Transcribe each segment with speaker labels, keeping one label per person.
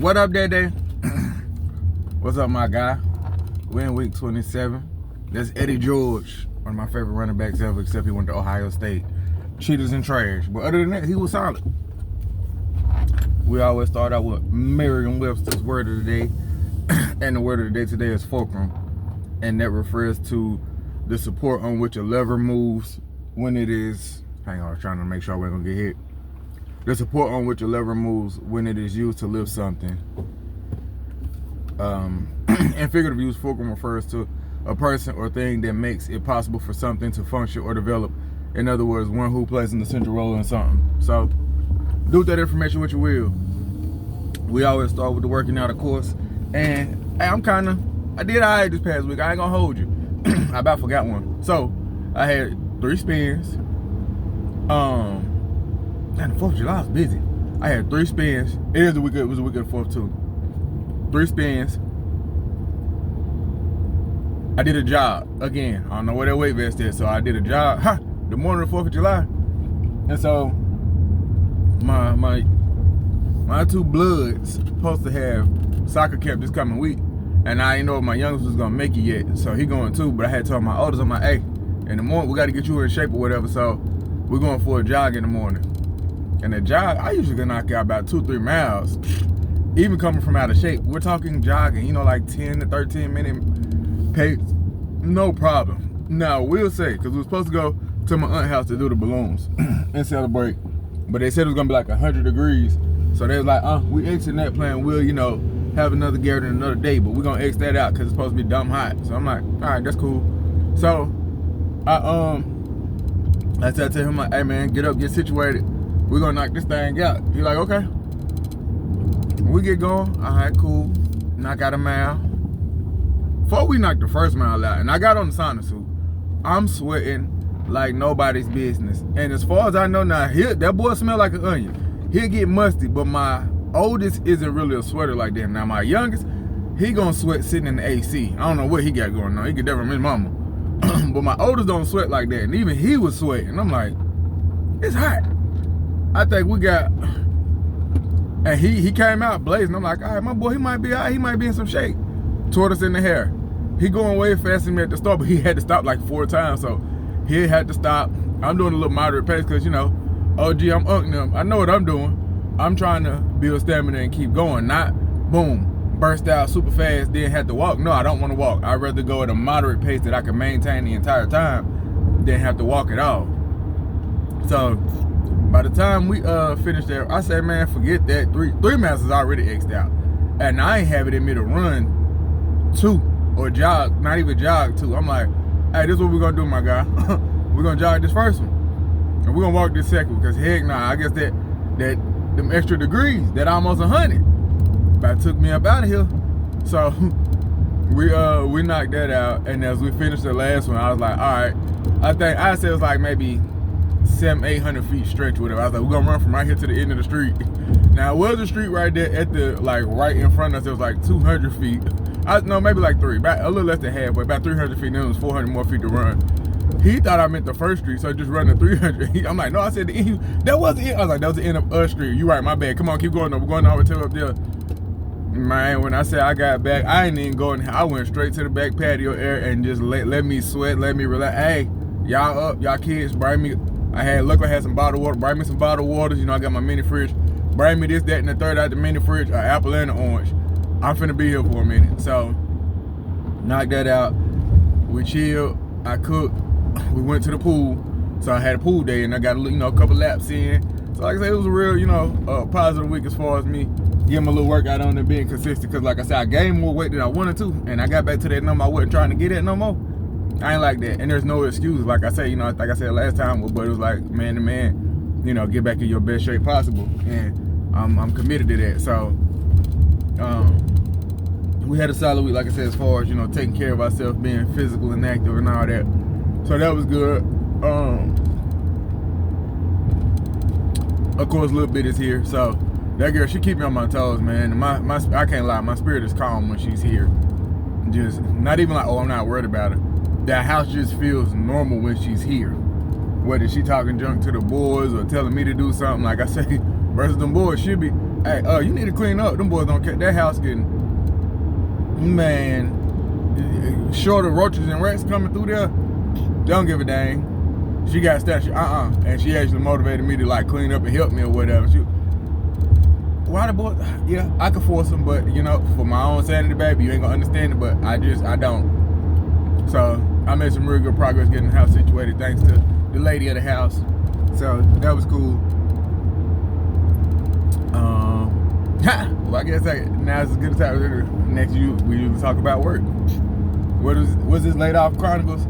Speaker 1: What up, Daddy? What's up, my guy? We're in week 27. That's Eddie George, one of my favorite running backs ever, except he went to Ohio State. Cheaters and trash. But other than that, he was solid. We always start out with Merriam-Webster's word of the day. And the word of the day today is fulcrum. And that refers to the support on which a lever moves when it is... Hang on, I was trying to make sure I wasn't going to get hit. The support on which a lever moves when it is used to lift something. In figurative use, fulcrum refers to a person or thing that makes it possible for something to function or develop. In other words, one who plays an essential role in something. So, do with that information what you will. We always start with the working out, of course. And hey, I did all right this past week. I ain't gonna hold you. I about forgot one. So, I had 3 spins. And the 4th of July was busy. I had 3 spins. It was a week of the 4th too. 3 spins. I did a jog again. I don't know where that weight vest is, so I did a jog. The morning of the 4th of July. And so my 2 bloods supposed to have soccer camp this coming week, and I didn't know if my youngest was gonna make it yet. So he going too, but I had told my oldest, I'm like, hey, in the morning we got to get you in shape or whatever. So we're going for a jog in the morning. And the jog, I usually can knock out about 2-3 miles, even coming from out of shape. We're talking jogging, like 10 to 13 minute pace, no problem. Now, we'll say, because we were supposed to go to my aunt's house to do the balloons and celebrate, but they said it was going to be like 100 degrees. So they was like, we exiting that plan. We'll, have another gathering another day, but we're going to X that out because it's supposed to be dumb hot. So I'm like, all right, that's cool. So I said to him, like, hey, man, get up, get situated. We're going to knock this thing out. He's like, okay. We get going. All right, cool. Knock out a mile. Before we knocked the first mile out, and I got on the sauna suit, I'm sweating like nobody's business. And as far as I know now, that boy smell like an onion. He'll get musty, but my oldest isn't really a sweater like that. Now, my youngest, he gonna sweat sitting in the AC. I don't know what he got going on. He could never miss mama. But my oldest don't sweat like that. And even he was sweating. I'm like, it's hot. I think we got, and he came out blazing. I'm like, all right, my boy, he might be out. He might be in some shape. Tortoise in the hair. He going way faster than me at the start, but he had to stop like 4 times. So he had to stop. I'm doing a little moderate pace because, OG, I'm unking them. I know what I'm doing. I'm trying to build stamina and keep going, not boom, burst out super fast, then have to walk. No, I don't want to walk. I'd rather go at a moderate pace that I can maintain the entire time than have to walk at all. So by the time we finished there, I said, man, forget that. 3 miles is already X'd out. And I ain't have it in me to run 2 or jog, not even jog 2. I'm like, hey, this is what we're going to do, my guy. We're going to jog this first one. And we're going to walk this second one, because heck nah, I guess that them extra degrees, that almost 100, about took me up out of here. So we knocked that out, and as we finished the last one, I was like, all right, I said it was like maybe 700-800 feet stretch, whatever. I was like, we're gonna run from right here to the end of the street. Now, it was a street right there at the, right in front of us. It was like 200 feet. Maybe like 3, about a little less than halfway, about 300 feet, and then it was 400 more feet to run. He thought I meant the first street, so just running 300. I'm like, no, I said the end. That wasn't it. I was like, that was the end of us street. You right, my bad. Come on, keep going. We're going over to up there. Man, when I said I got back, I ain't even going. I went straight to the back patio area and just let me sweat, let me relax. Hey, y'all up, y'all kids, bring me. I had some bottled water. Bring me some bottled waters. I got my mini fridge. Bring me this, that, and the third out the mini fridge. An apple and an orange. I'm finna be here for a minute. So, knocked that out. We chilled. I cooked. We went to the pool. So I had a pool day, and I got a couple laps in. So like I said, it was a real, positive week as far as me getting my little workout on and being consistent. Because like I said, I gained more weight than I wanted to, and I got back to that number I wasn't trying to get at no more. I ain't like that, and there's no excuses. Like I said, like I said last time, but it was like man to man, get back in your best shape possible, and I'm committed to that. So we had a solid week, like I said, as far as taking care of ourselves, being physical and active and all that. So that was good. Of course, Little Bit is here, so that girl, she keep me on my toes, man. And I can't lie, my spirit is calm when she's here. Just not even like, oh, I'm not worried about her. That house just feels normal when she's here. Whether she talking junk to the boys or telling me to do something, like I say, versus them boys, she'll be Hey, you need to clean up. Them boys don't care. That house getting, man, short of roaches and rats coming through there. They don't give a dang. She got statue, and she actually motivated me to like clean up and help me or whatever. Why the boy? Yeah, I could force them, but you know, for my own sanity, baby, you ain't gonna understand it. But I don't. So I made some real good progress getting the house situated, thanks to the lady of the house. So that was cool. Well, I guess now it's as good a time. Next, we usually talk about work. Was this laid off chronicles?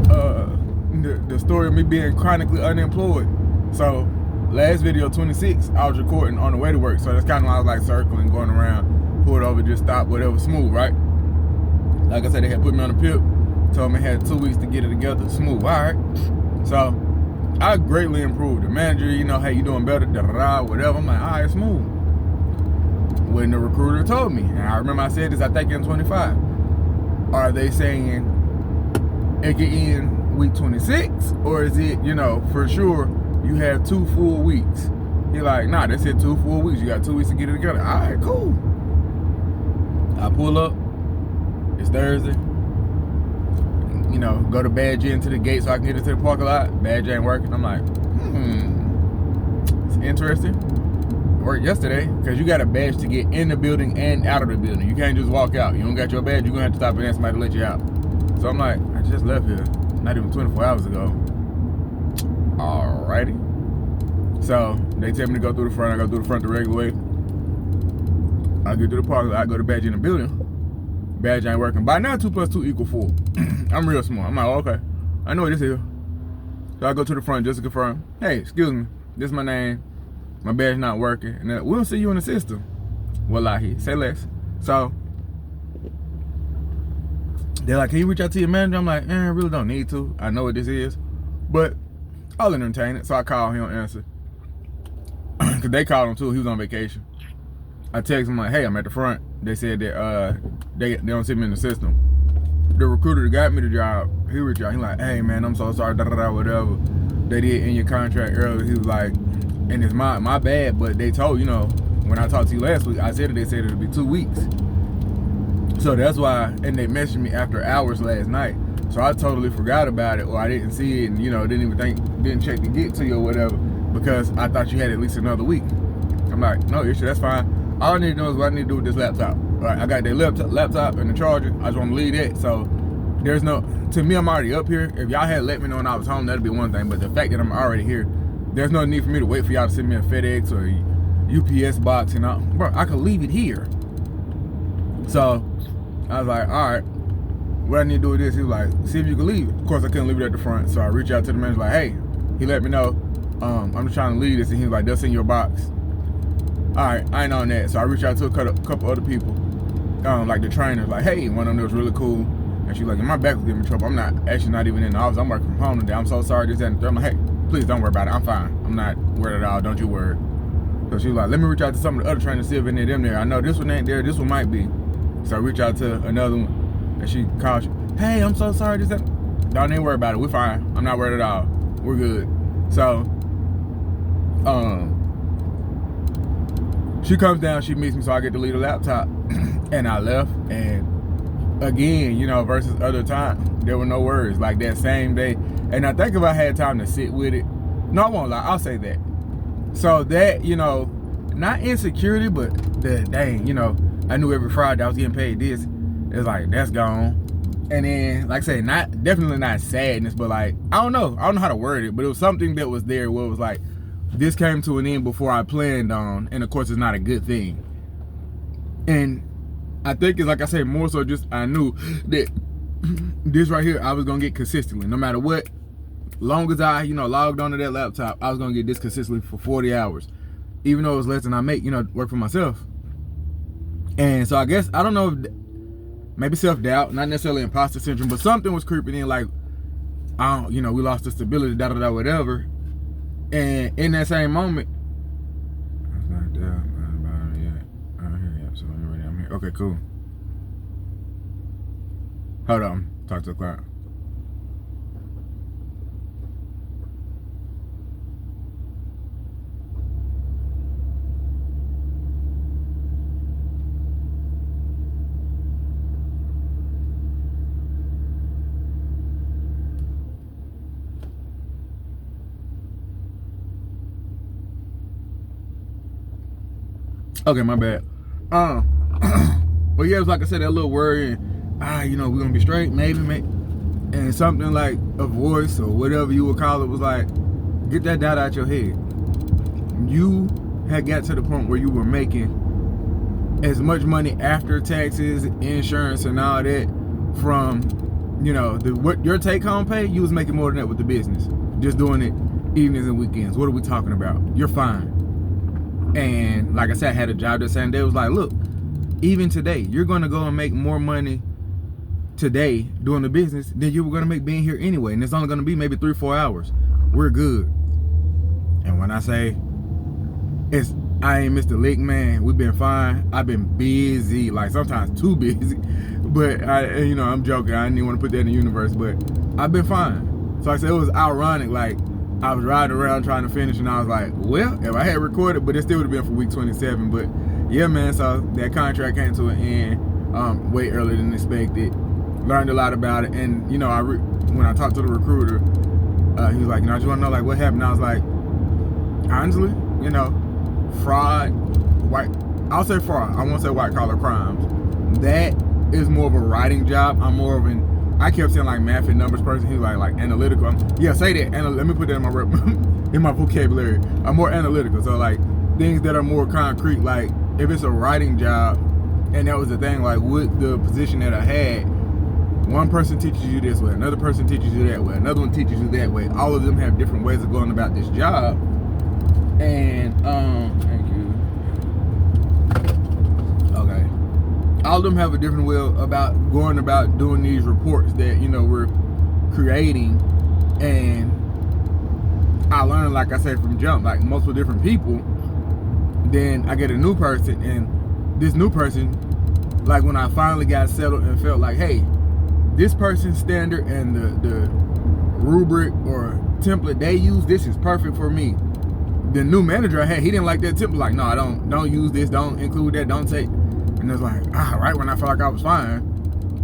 Speaker 1: The story of me being chronically unemployed. So last video 26, I was recording on the way to work. So that's kind of why I was like circling, going around, pulled over, just stop, whatever, smooth, right? Like I said, they had put me on the PIP, told me I had 2 weeks to get it together, smooth, all right. So I greatly improved. The manager, you know, hey, you doing better, whatever. I'm like, all right, smooth. When the recruiter told me, and I remember I said this, I think in 25, are they saying it can end week 26, or is it, you know, for sure you have 2 full weeks? He like, nah, they said 2 full weeks. You got 2 weeks to get it together. All right, cool. I pull up. It's Thursday. You know, go to badge into the gate so I can get into the parking lot. Badge ain't working. I'm like, it's interesting. It worked yesterday because you got a badge to get in the building and out of the building. You can't just walk out. You don't got your badge. You're gonna have to stop and ask somebody to let you out. So I'm like, I just left here. Not even 24 hours ago. Alrighty. So they tell me to go through the front. I go through the front the regular way. I get to the park. I go to badge in the building. Badge ain't working. By now, 2 + 2 = 4. I'm real smart. I'm like, oh, okay. I know what this is. So I go to the front just to confirm. Hey, excuse me. This is my name. My badge not working. And then, we don't see you in the system. Wallahi. Say less. So they're like, can you reach out to your manager? I'm like, I really don't need to. I know what this is, but I'll entertain it. So I call, he don't answer. Cause they called him too, he was on vacation. I text him like, hey, I'm at the front. They said that they don't see me in the system. The recruiter that got me the job, he reached out, he like, hey man, I'm so sorry, whatever. They did in your contract earlier. He was like, and it's my bad, but they told, you know, when I talked to you last week, I said that they said it'll be 2 weeks. So that's why, and they messaged me after hours last night. So I totally forgot about it, or I didn't see it, and you know, didn't check to get to you or whatever, because I thought you had at least another week. I'm like, no issue, that's fine. All I need to know is what I need to do with this laptop. All right, I got that laptop and the charger. I just want to leave that. So there's no, to me, I'm already up here. If y'all had let me know when I was home, that'd be one thing. But the fact that I'm already here, there's no need for me to wait for y'all to send me a FedEx or a UPS box, and bro, I could leave it here. So I was like, all right, what I need to do with this? He was like, see if you can leave it. Of course, I couldn't leave it at the front. So I reached out to the manager like, hey, he let me know, I'm just trying to leave this. And he was like, they'll send you a box. All right, I ain't on that. So I reached out to a couple other people, like the trainers, like, hey, one of them was really cool. And she was like, my back was giving me trouble. I'm not even in the office. I'm working from home today. I'm so sorry, this, that, and the third. I'm like, hey, please don't worry about it. I'm fine. I'm not worried at all. Don't you worry. So she was like, let me reach out to some of the other trainers, see if any of them there. I know this one ain't there. This one might be. So I reached out to another one, and she called, hey, I'm so sorry, this, that. Don't even worry about it. We're fine. I'm not worried at all. We're good. So, she comes down, she meets me, so I get to leave the laptop. And I left, and again, you know, versus other time, there were no words. Like that same day. And I think if I had time to sit with it, no, I won't lie, I'll say that. So that, you know, not insecurity, but the dang, you know, I knew every Friday I was getting paid this. It's like, that's gone. And then, like I say, definitely not sadness, but like, I don't know how to word it, but it was something that was there where it was like, this came to an end before I planned on, and of course it's not a good thing. And I think it's like I said, more so just I knew that this right here, I was gonna get consistently, no matter what. Long as I, you know, logged onto that laptop, I was gonna get this consistently for 40 hours. Even though it was less than I make, you know, work for myself. And so I guess, I don't know if, maybe self-doubt, not necessarily imposter syndrome, but something was creeping in like, you know, we lost the stability, whatever. And in that same moment, I'm here. Okay, cool. Hold on, talk to the client. Okay, my bad. But yeah, it was like I said, that little worry, and you know, we're gonna be straight, maybe, and something like a voice or whatever you would call it was like, get that doubt out your head. You had got to the point where you were making as much money after taxes, insurance, and all that from, you know, what your take-home pay. You was making more than that with the business, just doing it evenings and weekends. What are we talking about? You're fine. And like I said, I had a job that same day. It was like, look, even today, you're going to go and make more money today doing the business than you were going to make being here anyway. And it's only going to be maybe 3-4 hours. We're good. And when I say I ain't Mr. Lick, man, we've been fine. I've been busy, like sometimes too busy. But I'm joking. I didn't even want to put that in the universe, but I've been fine. So I said, it was ironic. Like, I was riding around trying to finish, and I was like, well, if I had recorded, but it still would have been for week 27. But yeah, man, so that contract came to an end way earlier than expected. Learned a lot about it. And, you know, when I talked to the recruiter, he was like, you know, do you want to know, like, what happened? I was like, honestly, you know, fraud, I'll say fraud. I won't say white collar crimes. That is more of a writing job. I'm more of I kept saying like math and numbers person. He was like analytical. Yeah, say that. Let me put that in my in my vocabulary. I'm more analytical. So like things that are more concrete. Like if it's a writing job, and that was the thing. Like with the position that I had, one person teaches you this way, another person teaches you that way, another one teaches you that way. All of them have different ways of going about this job. And thank you. Okay. All of them have a different way about going about doing these reports that, you know, we're creating. And I learned, like I said, from jump, like multiple different people. Then I get a new person, and this new person, like when I finally got settled and felt like, hey, this person's standard and the rubric or template they use, this is perfect for me. The new manager I had, he didn't like that template. Like, no, don't use this, don't include that, don't take. And it was like, right when I felt like I was fine,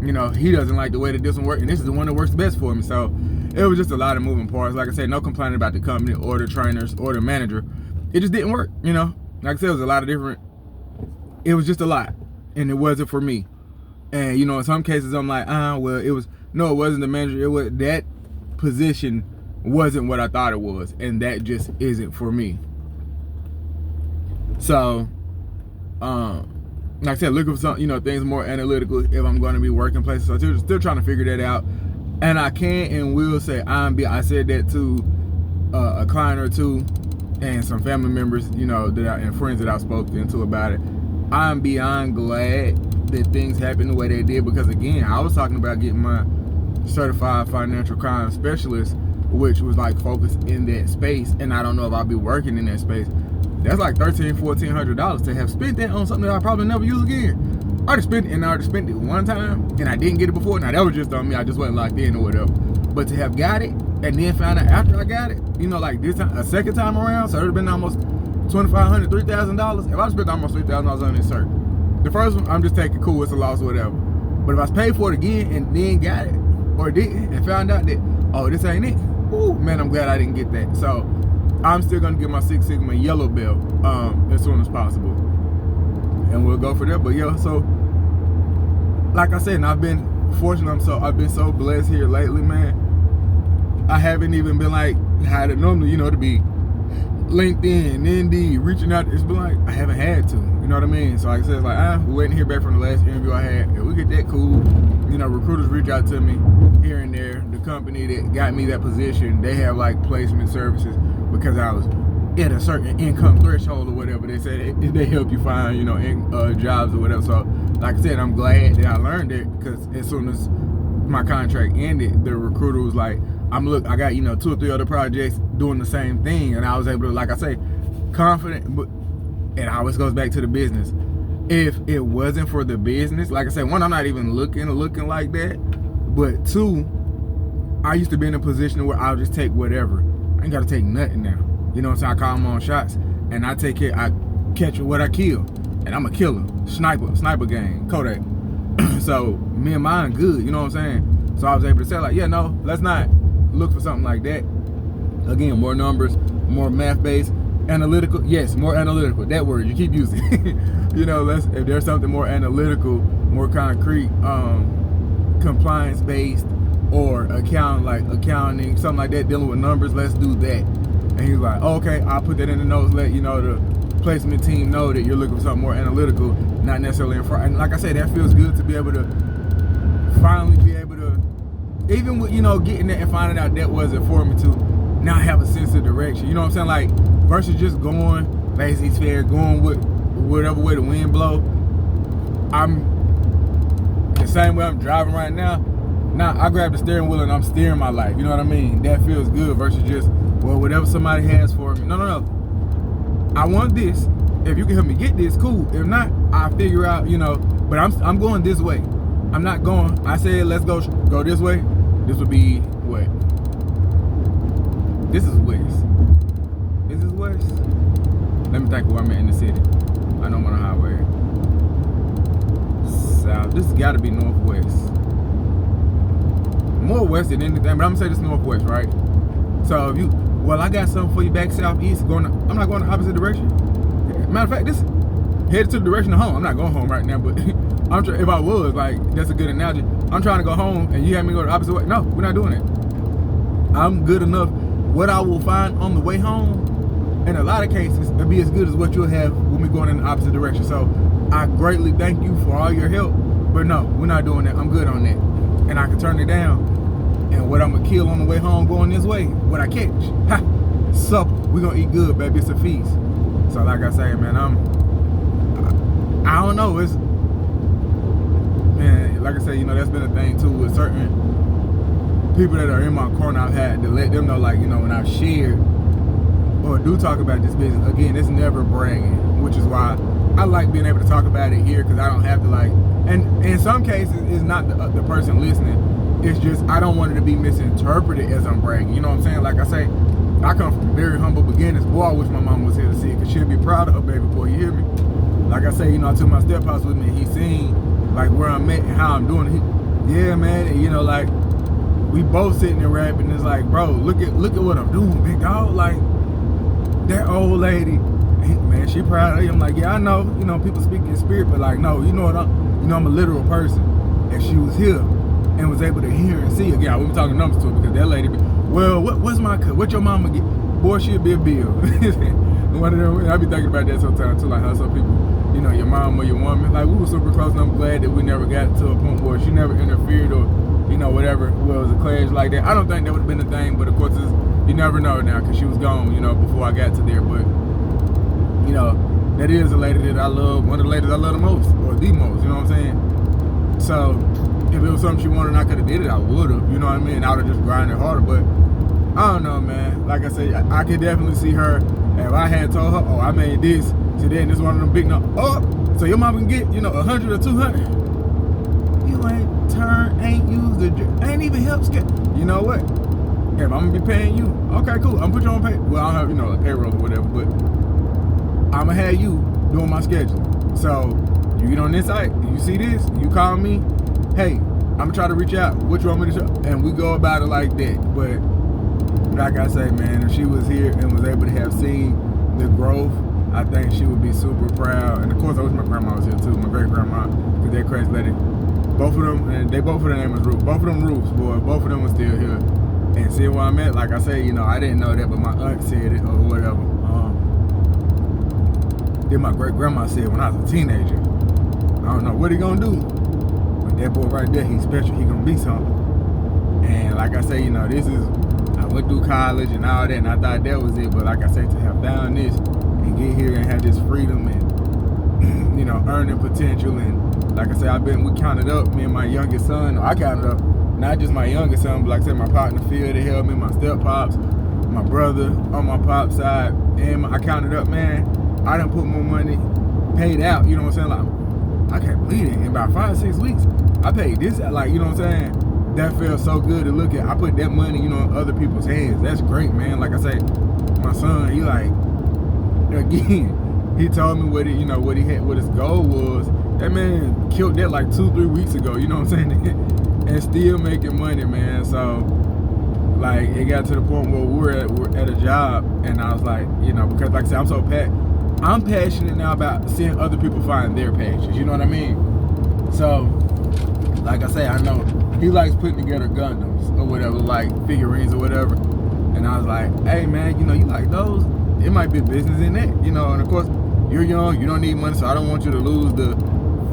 Speaker 1: you know, he doesn't like the way that this one works, and this is the one that works best for me. So it was just a lot of moving parts. Like I said, no complaining about the company or the trainers or the manager. It just didn't work, you know. Like I said, it was a lot of different, it was just a lot, and it wasn't for me. And, you know, in some cases I'm like, well, it wasn't the manager. It was that position wasn't what I thought it was, and that just isn't for me. So, like I said, looking for some, you know, things more analytical if I'm going to be working places. So still trying to figure that out. And I can and will say I said that to a client or two and some family members, you know, and friends that I've spoken to about it. I'm beyond glad that things happened the way they did, because again, I was talking about getting my certified financial crime specialist, which was like focused in that space, and I don't know if I'll be working in that space. That's like $1,400 to have spent that on something that I probably never use again. I already spent it one time, and I didn't get it before. Now that was just on me. I just wasn't locked in or whatever. But to have got it and then found out after I got it, you know, like this time, a second time around, so it would have been almost $2,500, $3,000. If I spent almost $3,000 on this cert, the first one I'm just taking cool, it's a loss or whatever. But if I paid for it again and then got it or didn't and found out that, oh, this ain't it. Ooh, man, I'm glad I didn't get that. So I'm still gonna get my Six Sigma yellow belt as soon as possible, and we'll go for that. But yeah, so like I said, and I've been fortunate. I've been so blessed here lately, man. I haven't even been like how it normally, you know, to be LinkedIn, Indeed, reaching out. It's been like I haven't had to, you know what I mean? So like I said, it's like we're waiting to hear back from the last interview I had. If we get that, cool. You know, recruiters reach out to me here and there. The company that got me that position, they have like placement services because I was at a certain income threshold or whatever. They said they help you find, you know, jobs or whatever. So like I said, I'm glad that I learned it, because as soon as my contract ended, the recruiter was like, I got, you know, 2 or 3 other projects doing the same thing, and I was able to, like I say, confident. But it always goes back to the business. If it wasn't for the business, like I said, one, I'm not even looking like that. But 2, I used to be in a position where I'll just take whatever. I ain't got to take nothing now. You know what I'm saying? I call my own shots, and I take it. I catch what I kill, and I'm a killer. Sniper gang, Kodak. So me and mine good. You know what I'm saying? So I was able to say like, yeah, no, let's not look for something like that. Again, more numbers, more math based. Analytical, yes, more analytical. That word you keep using. You know, if there's something more analytical, more concrete, compliance based, or accounting, something like that, dealing with numbers, let's do that. And he's like, okay, I'll put that in the notes, let you know the placement team know that you're looking for something more analytical, not necessarily in front. And like I said, that feels good to be able to finally be able to, even with, you know, getting that and finding out that wasn't for me, to now have a sense of direction. You know what I'm saying? Like, versus just going lazy fair, going with whatever way the wind blow. I'm the same way I'm driving right now. Now I grab the steering wheel and I'm steering my life. You know what I mean? That feels good versus just, well, whatever somebody has for me. No. I want this. If you can help me get this, cool. If not, I'll figure out, you know, but I'm going this way. I'm not going, I said, let's go this way. This would be what? This is west. Is this west? Let me think where I'm at in the city. I know I'm on the highway. South. This has got to be northwest. More west than anything, but I'm gonna say this northwest, right? So if you, well, I got something for you back southeast. I'm not going the opposite direction. Matter of fact, this headed to the direction of home. I'm not going home right now, but if I was, like, that's a good analogy. I'm trying to go home and you have me go the opposite way. No, we're not doing it. I'm good enough. What I will find on the way home, in a lot of cases, it'll be as good as what you'll have when we're going in the opposite direction. So I greatly thank you for all your help, but no, we're not doing that. I'm good on that. And I can turn it down. And what I'm gonna kill on the way home going this way, what I catch, ha, supper. We're gonna eat good, baby. It's a feast. So like I say, man, I don't know. It's, man, like I say, you know, that's been a thing too with certain people that are in my corner. I've had to let them know, like, you know, when I've shared or do talk about this business, again, it's never bragging, which is why I like being able to talk about it here, because I don't have to, like, and in some cases, it's not the person listening. It's just, I don't want it to be misinterpreted as I'm bragging. You know what I'm saying? Like I say, I come from very humble beginnings. Boy, I wish my mom was here to see it, because she'll be proud of her baby boy. You hear me? Like I say, you know, I took my step-pops with me, and he seen, like, where I'm at and how I'm doing it. Yeah, man, and, you know, like, we both sitting there rapping, and it's like, bro, look at what I'm doing, big dog. Like, that old lady, man, she proud of you. I'm like, yeah, I know, you know, people speak in spirit, but, like, no, you know what, I'm a literal person. And she was here and was able to hear and see. Again, we were talking numbers to her, because that lady, well, what's my cut? What your mama get? Boy, she'll be a bill. One of them, I be thinking about that sometimes too, like how some people, you know, your mom or your woman, like, we were super close, and I'm glad that we never got to a point where she never interfered or, you know, whatever, well, it was a clash like that. I don't think that would have been a thing, but of course, you never know now, because she was gone, you know, before I got to there. But, you know, that is a lady that I love, one of the ladies I love the most, or the most, you know what I'm saying? So, if it was something she wanted and I could have did it, I would have, you know what I mean? I would have just grinded harder, but I don't know, man. Like I say, I could definitely see her, if I had told her, oh, I made this today, and this one of them big numbers, oh, so your mom can get, you know, 100 or 200. You ain't used the, ain't even helped get, you know what? If I'm gonna be paying you, okay, cool, I'm gonna put you on pay. Well, I don't have, you know, a payroll or whatever, but I'm gonna have you doing my schedule. So, you get on this site, you see this, you call me, hey, I'm gonna try to reach out. What you want me to show? And we go about it like that. But like I say, man, if she was here and was able to have seen the growth, I think she would be super proud. And of course, I wish my grandma was here too, my great grandma, because that crazy lady. Both of them, and they both of their name was Ruth. Both of them Ruths, boy. Both of them were still here. And see where I'm at. Like I say, you know, I didn't know that, but my aunt said it or whatever. Then my great grandma said when I was a teenager, I don't know what he gonna do. That boy right there, he's special, he gonna be something. And like I say, you know, this is, I went through college and all that, and I thought that was it, but like I say, to have found this and get here and have this freedom and, you know, earning potential, and like I say, we counted up, me and my youngest son, I counted up, not just my youngest son, but like I said, my partner Phil, they helped me, my step-pops, my brother on my pop side, and I counted up, man, I done put more money paid out, you know what I'm saying, like, I can't believe it, in about 5-6 weeks, I paid this, like, you know what I'm saying? That felt so good to look at. I put that money, you know, in other people's hands. That's great, man. Like I say, my son, he like, again, he told me what he had, what his goal was. That man killed that like 2-3 weeks ago, you know what I'm saying? And still making money, man. So, Like, it got to the point where we're at a job, and I was like, you know, because like I said, I'm passionate now about seeing other people find their passions. You know what I mean? So, like I say, I know he likes putting together Gundams or whatever, like figurines or whatever. And I was like, hey man, you know, you like those? It might be business in that, you know. And of course, you're young, you don't need money, so I don't want you to lose the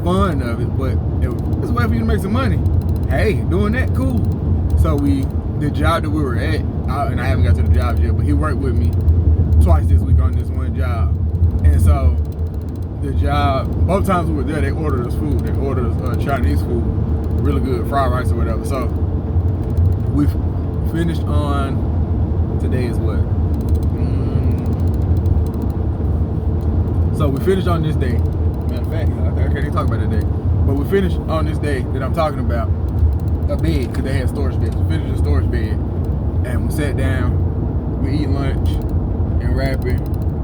Speaker 1: fun of it. But it's a way for you to make some money. Hey, doing that, cool. So the job that we were at, and I haven't got to the job yet, but he worked with me twice this week on this one job. And so the job, both times we were there, they ordered us food. They ordered us Chinese food, really good, fried rice or whatever. So we finished on, today is what? So we finished on this day. Matter of fact, I can't even talk about that day. But we finished on this day that I'm talking about, a bed, because they had storage beds. We finished the storage bed, and we sat down, we eat lunch and rapping,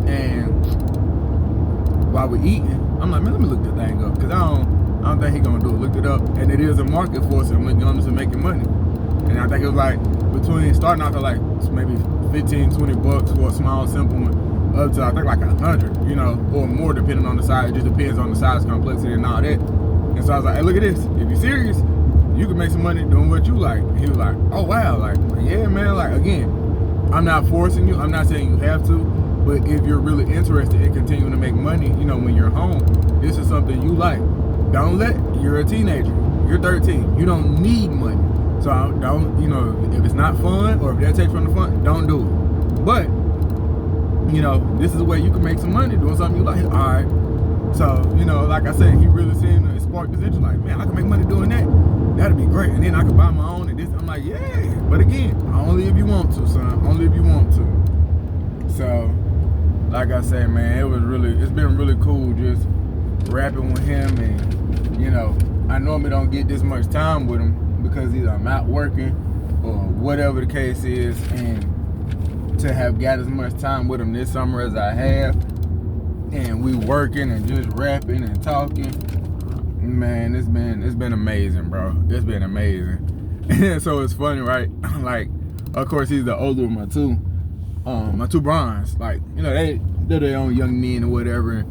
Speaker 1: and while we're eating, I'm like, man, let me look this thing up, because I don't think he's gonna do it. Looked it up, and it is a market for some Gundams and making money. And I think it was like between starting off at like maybe 15, 20 bucks for a small, simple one, up to I think like 100, you know, or more depending on the size. It just depends on the size, complexity, and all that. And so I was like, hey, look at this. If you're serious, you can make some money doing what you like. And he was like, oh wow, like, yeah man, like, again, I'm not forcing you, I'm not saying you have to, but if you're really interested in continuing to make money, you know, when you're home, this is something you like. You're a teenager, you're 13, you don't need money. So don't, you know, if it's not fun or if that takes from the fun, don't do it. But, you know, this is a way you can make some money doing something you like. All right. So, you know, like I said, he really seemed to spark this interest. Like, man, I can make money doing that. That'd be great. And then I could buy my own and this. I'm like, yeah. But again, only if you want to, son. Only if you want to. So, like I said, man, it's been really cool just rapping with him. And, you know, I normally don't get this much time with him because either I'm out working or whatever the case is. And to have got as much time with him this summer as I have, and we working and just rapping and talking, man, it's been amazing, bro. It's been amazing. And so it's funny, right? Like, of course, he's the older of my two bronze. Like, you know, they're their own young men or whatever.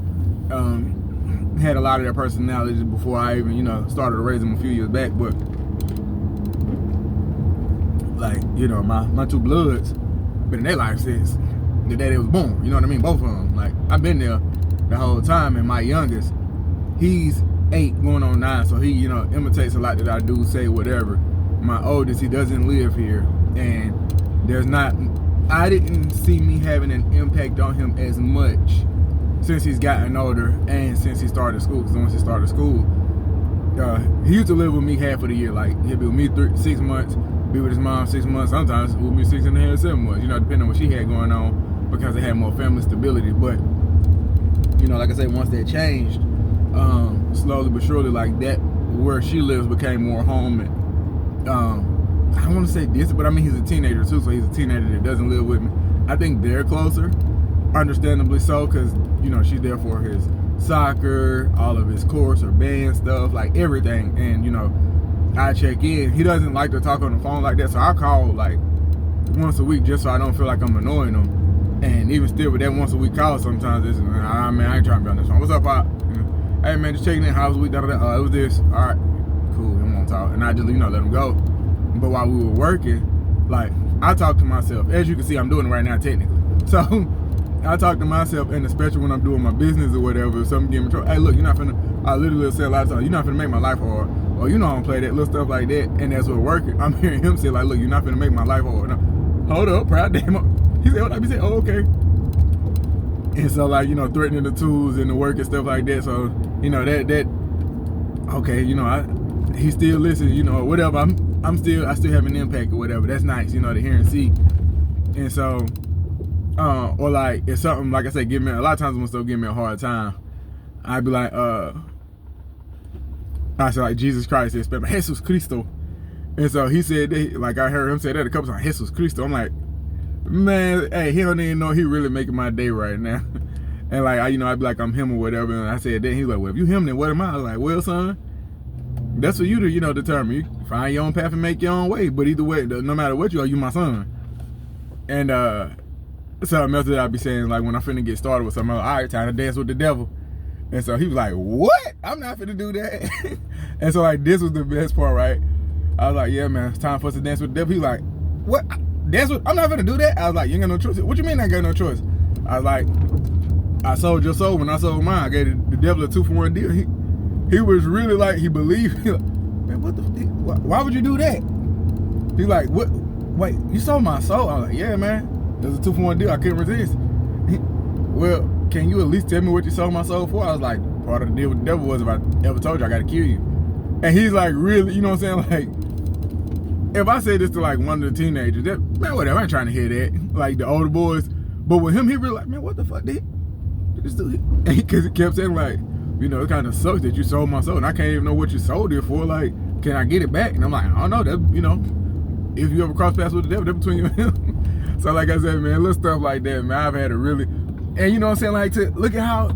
Speaker 1: Had a lot of their personalities before I even, you know, started to raise them a few years back. But like, you know, my two bloods been in their life since the day they was born. You know what I mean? Both of them. Like, I've been there the whole time. And my youngest, he's 8 going on 9, so he, you know, imitates a lot that I do, say, whatever. My oldest, he doesn't live here, and I didn't see me having an impact on him as much since he's gotten older and since he started school. Because once he started school, he used to live with me half of the year. Like, he'd be with me 6 months, be with his mom 6 months, sometimes with me 6.5, 7 months, you know, depending on what she had going on, because they had more family stability. But, you know, like I said, once that changed, slowly but surely, like, that where she lives became more home. And I don't want to say distant, but I mean, he's a teenager too, so he's a teenager that doesn't live with me. I think they're closer, understandably so, because, you know, she's there for his soccer, all of his course or band stuff, like everything. And, you know, I check in. He doesn't like to talk on the phone like that, so I call like once a week just so I don't feel like I'm annoying him. And even still with that once a week call, sometimes it's, man, I ain't trying to be on this phone. What's up, Pop? Hey man, just checking in. How was the week? It was this. All right, cool. He won't talk, and I just, you know, let him go. But while we were working, like, I talk to myself. As you can see, I'm doing it right now technically. So I talk to myself, and especially when I'm doing my business or whatever, if something getting in trouble. Hey, look, you're not finna. I literally say a lot of times, you're not finna make my life hard. Or, you know, I don't play that little stuff like that. And as we're working, I'm hearing him say, like, look, you're not finna make my life hard. Now, hold up, proud damn up. He said, what? I said, oh, okay. And so, like, you know, threatening the tools and the work and stuff like that. So, you know, that okay, you know, he still listens, you know, whatever. I still have an impact or whatever. That's nice, you know, to hear and see. And so, or like, if something, like I said, a lot of times when stuff give me a hard time, I'd be like, I said, like, Jesus Christ, expect Jesus Cristo. And so he said that, like, I heard him say that a couple times, Jesus Cristo. I'm like, man, hey, he don't even know he really making my day right now. And like, I'd be like, I'm him or whatever. And I said that, he's like, well, if you him, then what am I? I was like, well, son, That's for you to, determine. You find your own path and make your own way. But either way, no matter what you are, you my son. And something else that I be saying, like when I finna get started with something else, all right, time to dance with the devil. And so he was like, what? I'm not finna do that. And so like this was the best part, right? I was like, yeah, man, it's time for us to dance with the devil. He was like, what? Dance with? I'm not finna do that. I was like, you ain't got no choice. What you mean I got no choice? I was like, I sold your soul when I sold mine. I gave the devil a 2-for-1 deal. He was really like, he believed. He like, man, what the? Why would you do that? He's like, what? Wait, you sold my soul? I was like, yeah, man. There's a 2-for-1 deal. I couldn't resist. Well, can you at least tell me what you sold my soul for? I was like, part of the deal with the devil was if I ever told you I gotta kill you. And he's like, really, you know what I'm saying? Like, if I say this to like one of the teenagers, man, whatever, I ain't trying to hear that. Like the older boys. But with him, he really like, man, what the fuck did this do? Because he kept saying like, it kind of sucks that you sold my soul. And I can't even know what you sold it for. Like, can I get it back? And I'm like, I don't know. That, if you ever cross paths with the devil, that's between you and him. So like I said, man, little stuff like that, man, I've had a really, and you know what I'm saying, like, to look at how,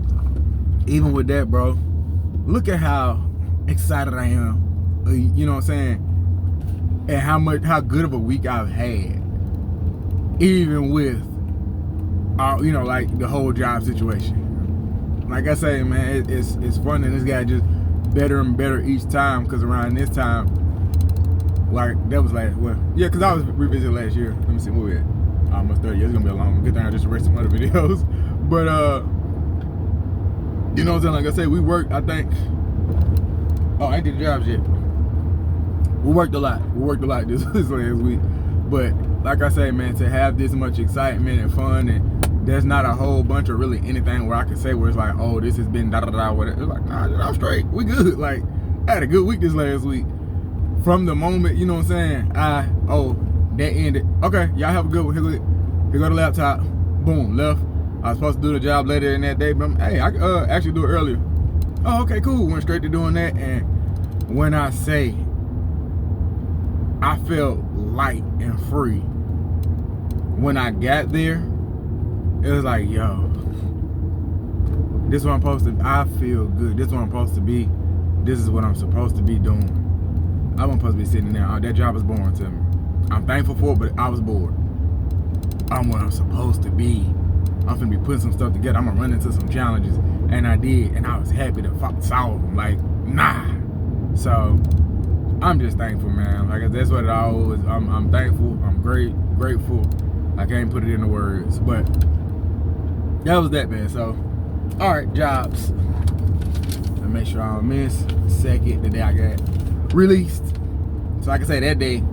Speaker 1: even with that, bro, look at how excited I am, you know what I'm saying, and how good of a week I've had, even with, like the whole job situation. Like I say, man, it's fun, and this guy just better and better each time, because around this time, like, that was like, well, yeah, because I was revisiting last year. Let me see, where we at? Almost 30 years. It's gonna be a long, good thing I just erased some other videos. But you know what I'm saying? Like I said, we worked, I think, I ain't did the jobs yet. We worked a lot this last week. But like I say, man, to have this much excitement and fun, and there's not a whole bunch of really anything where I can say where it's like, oh, this has been da-da-da, whatever. It's like, nah, I'm straight. We good. Like, I had a good week this last week. From the moment, you know what I'm saying, that ended. Okay, y'all have a good one. Here go the laptop. Boom, left. I was supposed to do the job later in that day, but hey, I could actually do it earlier. Oh, okay, cool. Went straight to doing that, and when I say I felt light and free when I got there, it was like, yo, this is what I'm supposed to, I feel good. This is what I'm supposed to be. This is what I'm supposed to be doing. I wasn't supposed to be sitting there. That job was boring to me. I'm thankful for it, but I was bored. I'm where I'm supposed to be. I'm finna be putting some stuff together. I'm gonna run into some challenges, and I did, and I was happy to solve them. Like, nah. So I'm just thankful, man. Like, that's what it always. I'm thankful. I'm grateful. I can't put it into words, but that was that, man. So, all right, jobs. I make sure I don't miss. Second, the day I got released. So like I say, that day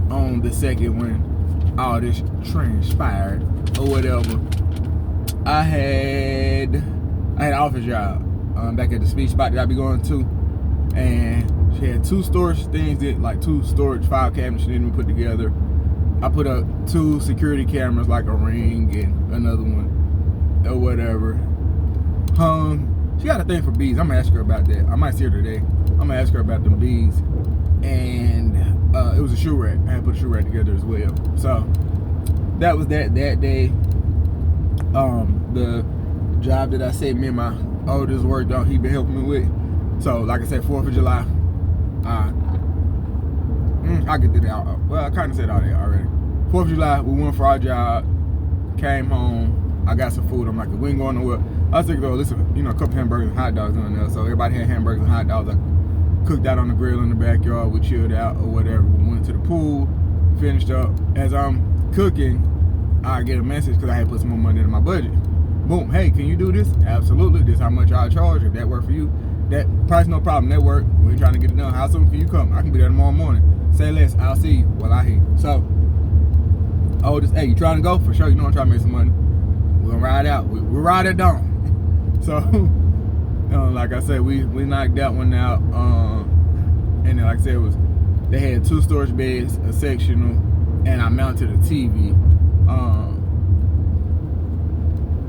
Speaker 1: on the second when all this transpired or whatever, I had an office job back at the speech spot that I be going to, and she had 2 storage things, like 2 storage file cabinets she didn't even put together. I put up 2 security cameras, like a Ring and another one or whatever. She got a thing for bees. I'm gonna ask her about that. I might see her today. I'm gonna ask her about them bees. And it was a shoe rack. I had to put a shoe rack together as well. So that was that day. The job that I said me and my oldest worked on, he been helping me with. So like I said, 4th of July, I get to that. Well, I kind of said all that already. 4th of July, we went for our job, came home, I got some food. I'm like, we ain't going nowhere. I was thinking, listen, a couple hamburgers and hot dogs on there. So everybody had hamburgers and hot dogs. I cooked out on the grill in the backyard. We chilled out or whatever. We went to the pool, finished up. As I'm cooking, I get a message because I had put some more money in my budget. Boom, hey, can you do this? Absolutely. This is how much I'll charge. If that work for you, that price, no problem. That work. We're trying to get it done. How soon can you come? I can be there tomorrow morning. Say less. I'll see you while I hear. So, hey, you trying to go? For sure. You know I'm trying to make some money. We're going to ride out. We'll ride at dawn. So, like I said, we knocked that one out. And then, like I said, they had 2 storage beds, a sectional, and I mounted a TV.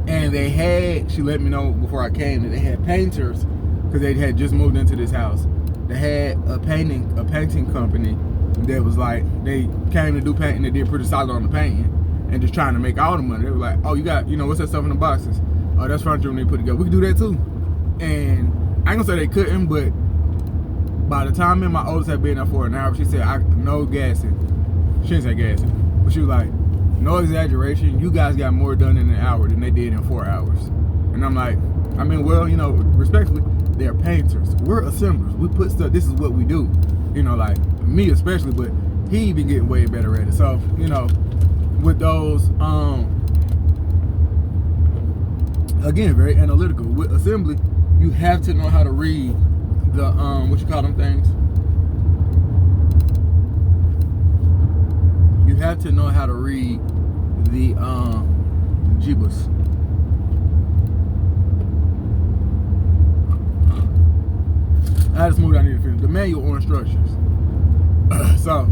Speaker 1: And they had, she let me know before I came that they had painters, because they had just moved into this house. They had a painting company that was like, they came to do painting. They did pretty solid on the painting and just trying to make all the money. They were like, oh, you got, what's that stuff in the boxes? Oh, that's furniture when they put together. We can do that too. And I ain't gonna say they couldn't, but By the time me and my oldest had been there for an hour, she said, no gassing. She didn't say gassing, but she was like, no exaggeration, you guys got more done in an hour than they did in 4 hours. And I'm like, I mean, well, you know, respectfully, they're painters. We're assemblers. We put stuff, this is what we do. You know, like, me especially, but he been getting way better at it. So, you know, with those, again, very analytical. With assembly, you have to know how to read the, what you call them things? You have to know how to read the Jeebus. I had to smooth. I need to finish the manual or instructions. So,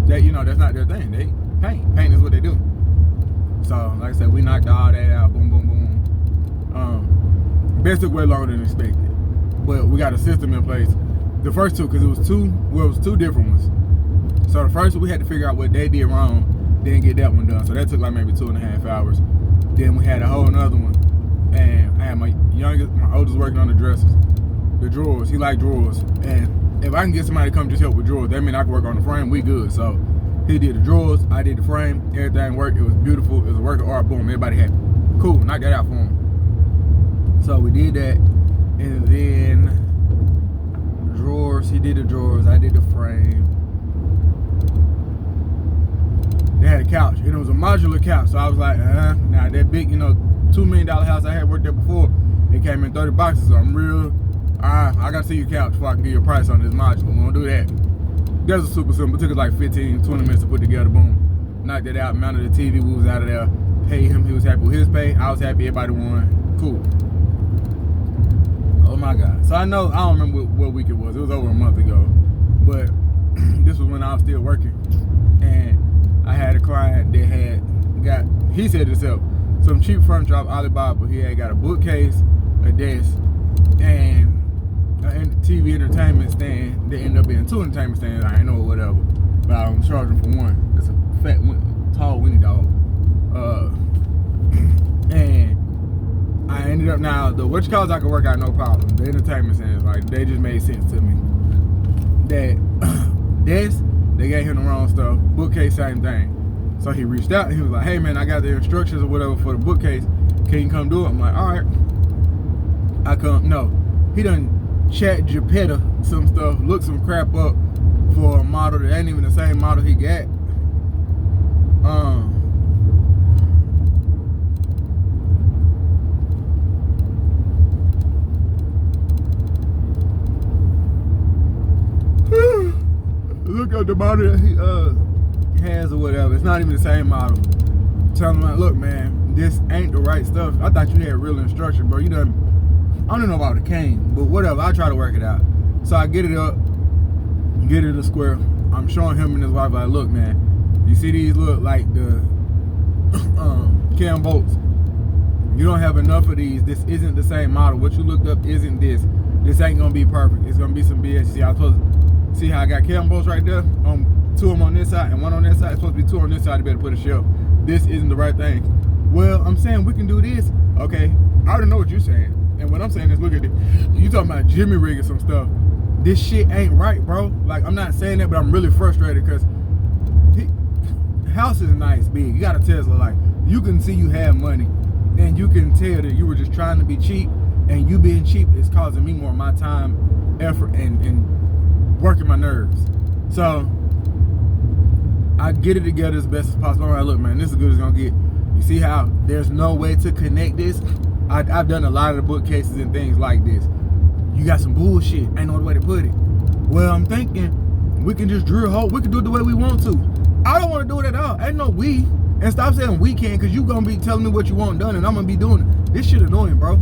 Speaker 1: that, you know, that's not their thing. They paint. Paint is what they do. So, like I said, we knocked all that out. Boom, boom, boom. Best took way longer than expected, but we got a system in place. The first two, because it was two different ones. So the first one, we had to figure out what they did wrong, then get that one done. So that took like maybe 2.5 hours. Then we had a whole another one, and I had my oldest working on the dressers, the drawers. He liked drawers, and if I can get somebody to come just help with drawers, that means I can work on the frame. We good. So he did the drawers, I did the frame. Everything worked. It was beautiful. It was a work of art. Boom. Everybody happy. Cool. Knocked that out for him. So we did that, and then drawers, he did the drawers, I did the frame. They had a couch, and it was a modular couch, so I was like, now that big, you know, $2 million house I had worked there before, it came in 30 boxes, so I'm real, I gotta see your couch before I can give you a price on this modular. We won't do that. That was a super simple. It took us like 15, 20 minutes to put together. Boom. Knocked it out, mounted the TV, we was out of there, paid him, he was happy with his pay, I was happy, everybody won. Cool. Oh my God. So I don't remember what week it was. It was over a month ago. But this was when I was still working. And I had a client that he said himself, some cheap furniture off Alibaba. He had got a bookcase, a desk, and a TV entertainment stand. They ended up being 2 entertainment stands. I ain't know whatever. But I was charging for one. It's a fat, tall Winnie dog. And I ended up now, the which calls I could work out no problem. The entertainment stands, like, they just made sense to me. That desk, they gave him the wrong stuff. Bookcase, same thing. So he reached out and he was like, hey man, I got the instructions or whatever for the bookcase. Can you come do it? I'm like, all right. I come, no. He done chat Geppetta some stuff, looked some crap up for a model that ain't even the same model he got. Look at the model that he has or whatever. It's not even the same model. Tell him like, look man, this ain't the right stuff. I thought you had real instruction, bro. You done, I don't know about the cane, but whatever. I try to work it out. So I get it up, get it a square. I'm showing him and his wife like, look man, you see these look like the cam bolts. You don't have enough of these. This isn't the same model. What you looked up isn't this. This ain't gonna be perfect. It's gonna be some BS. You see, I was supposed to see how I got cam bolts right there? 2 of them on this side and 1 on that side. It's supposed to be 2 on this side. You better put a shelf. This isn't the right thing. Well, I'm saying we can do this. Okay, I already know what you're saying. And what I'm saying is, look at it. You talking about Jimmy rigging some stuff. This shit ain't right, bro. Like, I'm not saying that, but I'm really frustrated because house is nice, big. You got a Tesla. Like, you can see you have money. And you can tell that you were just trying to be cheap. And you being cheap is causing me more of my time, effort, and working my nerves. So, I get it together as best as possible. All right, look, man, this is as good as it's gonna get. You see how there's no way to connect this? I've done a lot of the bookcases and things like this. You got some bullshit. Ain't no other way to put it. Well, I'm thinking we can just drill a hole. We can do it the way we want to. I don't want to do it at all. Ain't no we. And stop saying we can, because you going to be telling me what you want done, and I'm going to be doing it. This shit annoying, bro.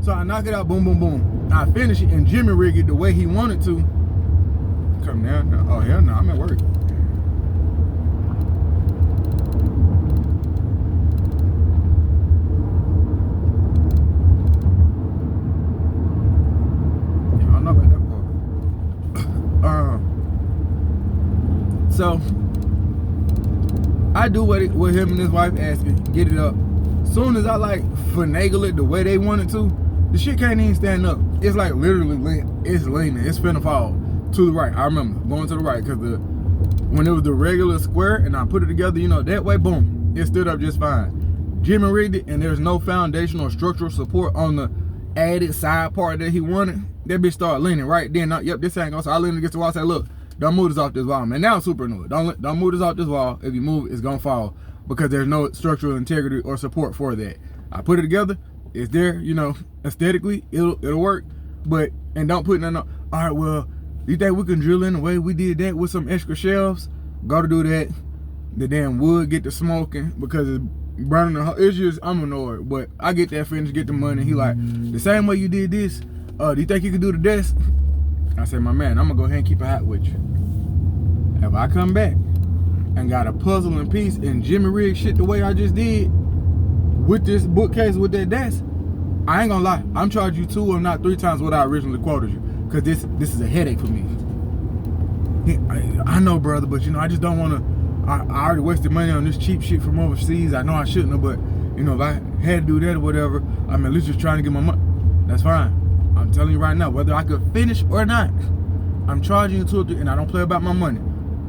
Speaker 1: So I knock it out, boom, boom, boom. I finish it, and Jimmy rig it the way he wanted to. Come down. No. Oh, hell no. I'm at work. So I do what him and his wife asking, get it up. Soon as I like finagle it the way they want it to, The shit can't even stand up. It's like literally, it's leaning. It's finna fall to the right. I remember going to the right because when it was the regular square and I put it together, you know, that way, boom, it stood up just fine. Jimmy rigged it and there's no foundation or structural support on the added side part that he wanted. That bitch started leaning right then. Yep, this ain't going. So I leaned against the wall. I said, look, don't move this off this wall, man. Now I'm super annoyed. Don't move this off this wall. If you move it, it's gonna fall because there's no structural integrity or support for that. I put it together. It's there, you know, aesthetically, it'll work. But, and don't put nothing on. All right, well, you think we can drill in the way we did that with some extra shelves? Go to do that. The damn wood get to smoking because it's burning the whole. It's just, I'm annoyed. But I get that finished, get the money. He like, the same way you did this, do you think you can do the desk? I said, my man, I'm gonna go ahead and keep it hot with you. If I come back and got a puzzle and piece and Jimmy rig shit the way I just did with this bookcase with that desk, I ain't gonna lie, I'm charging you 2 or not 3 times what I originally quoted you. Cause this is a headache for me. I know, brother, but you know, I just don't wanna, I already wasted money on this cheap shit from overseas. I know I shouldn't have, but you know, if I had to do that or whatever, I'm at least just trying to get my money. That's fine. I'm telling you right now, whether I could finish or not, I'm charging you 2 or 3, and I don't play about my money.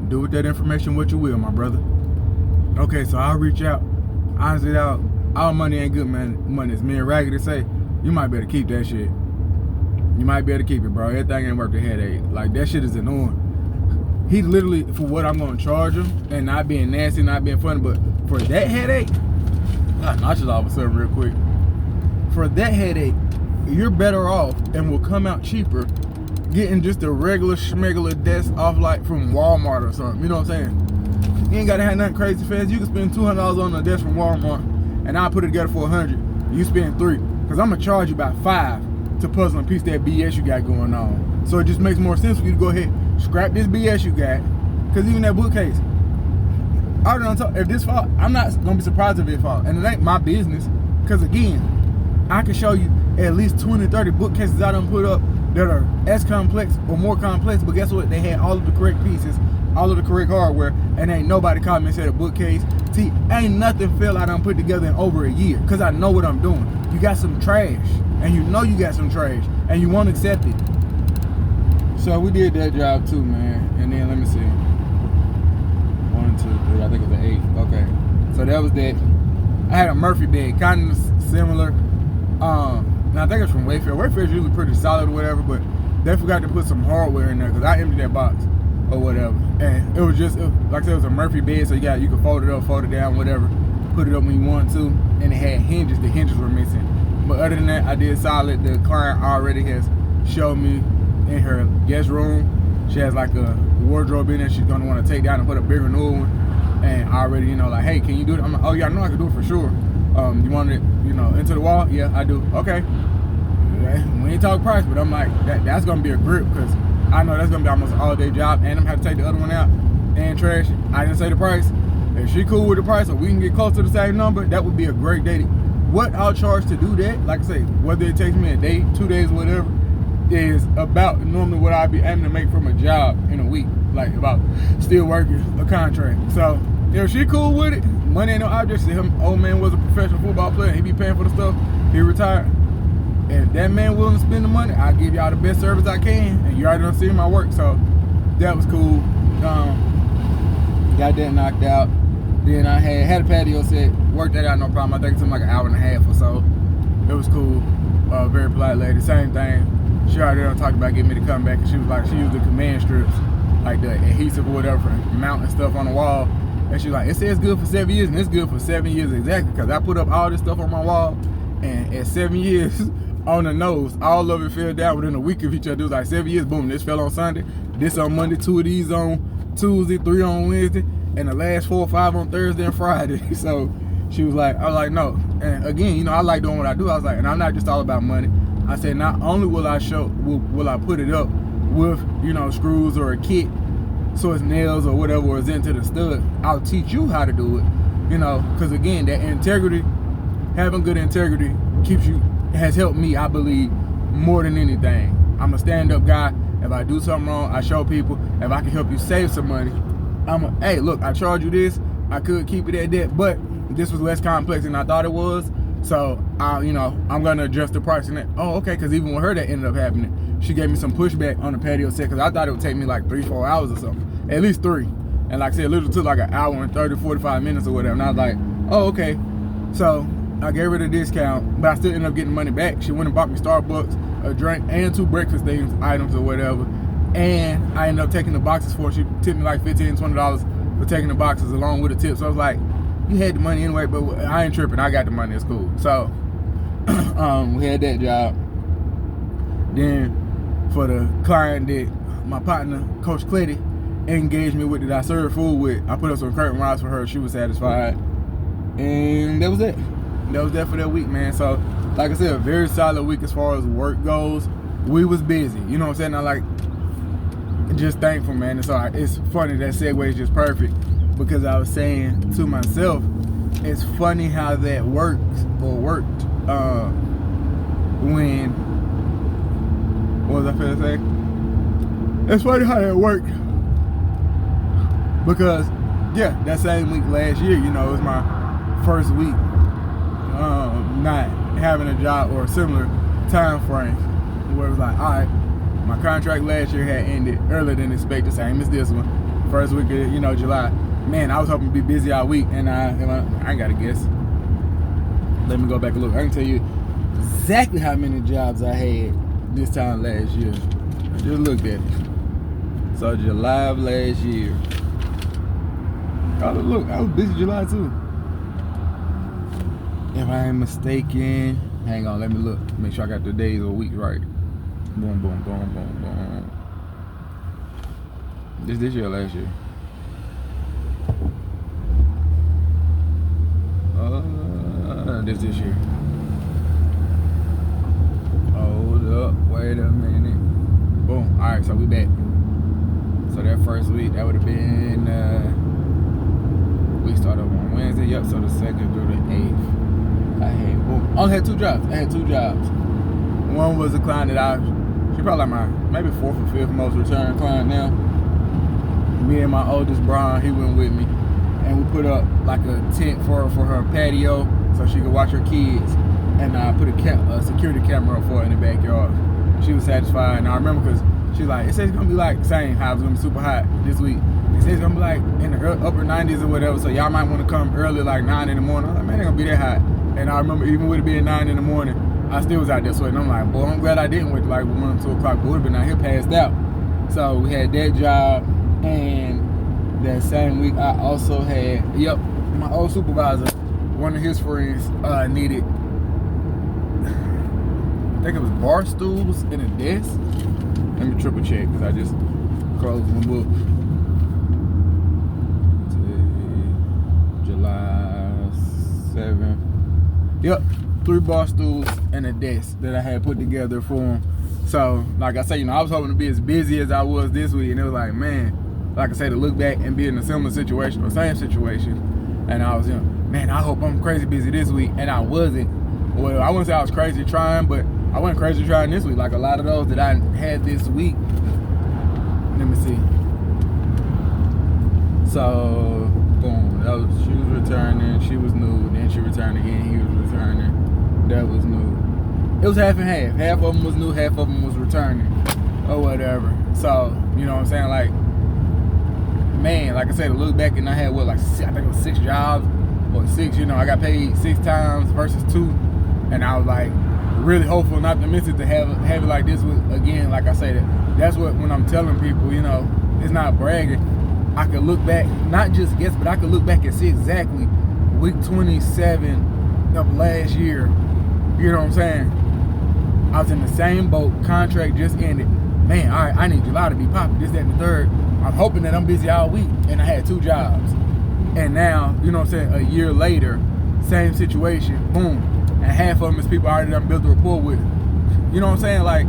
Speaker 1: Do with that information what you will, my brother. Okay, so I'll reach out. Honestly, out. Our money ain't good, man. Money is me and Raggedy say, you might better keep that shit. You might be able to keep it, bro. Everything ain't worth the headache. Like, that shit is annoying. He literally, for what I'm gonna charge him, and not being nasty, not being funny, but for that headache, God, notches off a sudden real quick. For that headache, you're better off and will come out cheaper getting just a regular schmegular desk off like from Walmart or something. You know what I'm saying? You ain't gotta have nothing crazy fast. You can spend $200 on a desk from Walmart and I'll put it together for $100. You spend $3. Cause I'm gonna charge you about $5 to puzzle and piece that BS you got going on. So it just makes more sense for you to go ahead, scrap this BS you got. Cause even that bookcase, I already done talk, if this fall, I'm not gonna be surprised if it fall. And it ain't my business. Cause again, I can show you at least 20, 30 bookcases I done put up that are as complex or more complex, but guess what? They had all of the correct pieces, all of the correct hardware, and ain't nobody called me and said a bookcase. See, ain't nothing fell I done put together in over a year, because I know what I'm doing. You got some trash, and you know you got some trash, and you won't accept it. So we did that job too, man. And then, let me see. 1, 2, 3, I think it was the 8th. Okay. So that was that. I had a Murphy bed, kind of similar. And I think it's from Wayfair. Wayfair's usually pretty solid or whatever, but they forgot to put some hardware in there because I emptied that box or whatever. And it was just, like I said, it was a Murphy bed, so you could fold it up, fold it down, whatever. Put it up when you want to. And it had hinges. The hinges were missing. But other than that, I did solid. The client already has showed me in her guest room. She has like a wardrobe in there she's going to want to take down and put a bigger new one. And already, you know, like, hey, can you do it? I'm like, oh yeah, I know I can do it for sure. You want it, you know, into the wall? Yeah, I do. Okay. We ain't talk price, but I'm like, that's gonna be a grip because I know that's gonna be almost an all-day job, and I'm gonna have to take the other one out and trash it. I didn't say the price. If she cool with the price, or we can get close to the same number, that would be a great day. What I'll charge to do that, like I say, whether it takes me a day, 2 days, whatever, is about normally what I'd be aiming to make from a job in a week, like about still working a contract. So if she cool with it, money ain't no object. Him, old man was a professional football player. He be paying for the stuff. He retired. If that man willing to spend the money, I'll give y'all the best service I can. And you already done seen my work, so that was cool. Got that knocked out. Then I had a patio set. Worked that out, no problem. I think it took like an hour and a half or so. It was cool. Very polite lady. Same thing. She already done talked about getting me to come back, and she was like, she used the command strips, like the adhesive or whatever, for mounting stuff on the wall. And she's like, it says good for 7 years, and it's good for 7 years exactly, because I put up all this stuff on my wall, and at 7 years on the nose, all of it fell down within a week of each other. It was like 7 years, boom, this fell on Sunday, this on Monday, 2 of these on Tuesday, 3 on Wednesday, and the last 4 or 5 on Thursday and Friday. So she was like, I was like, no. And again, you know, I like doing what I do. I was like, and I'm not just all about money. I said, not only will I will I put it up with, you know, screws or a kit, so it's nails or whatever, or it's into the stud, I'll teach you how to do it, you know, because again, that integrity, having good integrity has helped me, I believe, more than anything. I'm a stand-up guy. If I do something wrong, I show people. If I can help you save some money, hey, look, I charge you this. I could keep it at that, but this was less complex than I thought it was. So, I'm going to adjust the price. And oh, okay, because even with her, that ended up happening. She gave me some pushback on the patio set because I thought it would take me like 3-4 hours or something. At least 3. And like I said, it literally took like an hour and 30-45 minutes or whatever. And I was like, oh, okay. So, I gave her the discount, but I still ended up getting money back. She went and bought me Starbucks, a drink, and 2 breakfast items or whatever. And I ended up taking the boxes for her. She tipped me like $15, $20 for taking the boxes along with the tip. So I was like, you had the money anyway, but I ain't tripping. I got the money. It's cool. So we had that job. Then for the client that my partner, Coach Cletty, engaged me with that I served food with, I put up some curtain rods for her. She was satisfied. And that was it. That was that for that week, man. So like I said, a very solid week as far as work goes. We was busy. You know what I'm saying? I like just thankful, man. So it's funny, that segue is just perfect, because I was saying to myself, it's funny how that worked when, what was I finna say? It's funny how that worked because, yeah, that same week last year, it was my first week not having a job or a similar time frame where it was like, all right, my contract last year had ended earlier than expected, same as this one. First week of, July. Man, I was hoping to be busy all week, and I ain't got to guess. Let me go back and look. I can tell you exactly how many jobs I had this time last year. I just looked at it. So July of last year. Oh, look, I was busy July too. If I ain't mistaken, hang on, let me look. Make sure I got the days or weeks right. Boom, boom, boom, boom, boom. This year or last year? This year. Hold up, wait a minute. Boom. All right, so we back. So that first week, that would have been, we started on Wednesday. Yep. So the 2nd through the 8th, I only had 2 jobs. I had 2 jobs. One was a client that she probably like my maybe 4th or 5th most return client now. Me and my oldest Brian, he went with me, and we put up like a tent for her patio so she could watch her kids, and I put a security camera up for her in the backyard. She was satisfied, and I remember because she's like, it says it's gonna be like saying how it's gonna be super hot this week. It says it's gonna be like in the upper 90s or whatever, so y'all might want to come early, like 9 in the morning. I was like, man, it ain't gonna be that hot. And I remember even with it being 9 in the morning, I still was out there sweating. I'm like, boy, I'm glad I didn't wait till like 1 or 2 o'clock, but would have been out here passed out. So we had that job, and that same week I also had, my old supervisor, one of his friends needed, I think it was bar stools and a desk. Let me triple check because I just closed my book. July 7th. Yep, 3 bar stools and a desk that I had put together for him. So, like I say, I was hoping to be as busy as I was this week, and it was like, man, like I say, to look back and be in a similar situation or same situation, and I was, man, I hope I'm crazy busy this week, and I wasn't. Well, I wouldn't say I was crazy trying, but I wasn't crazy trying this week. Like a lot of those that I had this week. Let me see. So, boom, she was returning, she was new, then she returned again, he was returning, that was new. It was half and half. Half of them was new, half of them was returning, or whatever. So, you know what I'm saying? Like, man, like I said, to look back, and I had I think it was 6 jobs, or 6, I got paid 6 times versus 2, and I was like, really hopeful and optimistic to have it like this again. Like I say, that's what, when I'm telling people, it's not bragging. I could look back, not just guess, but I could look back and see exactly week 27 of last year. You know what I'm saying? I was in the same boat, contract just ended. Man, all right, I need July to be popping, this, that, and the third. I'm hoping that I'm busy all week, and I had 2 jobs. And now, you know what I'm saying, a year later, same situation, boom. And half of them is people I already done built a rapport with. You know what I'm saying? Like,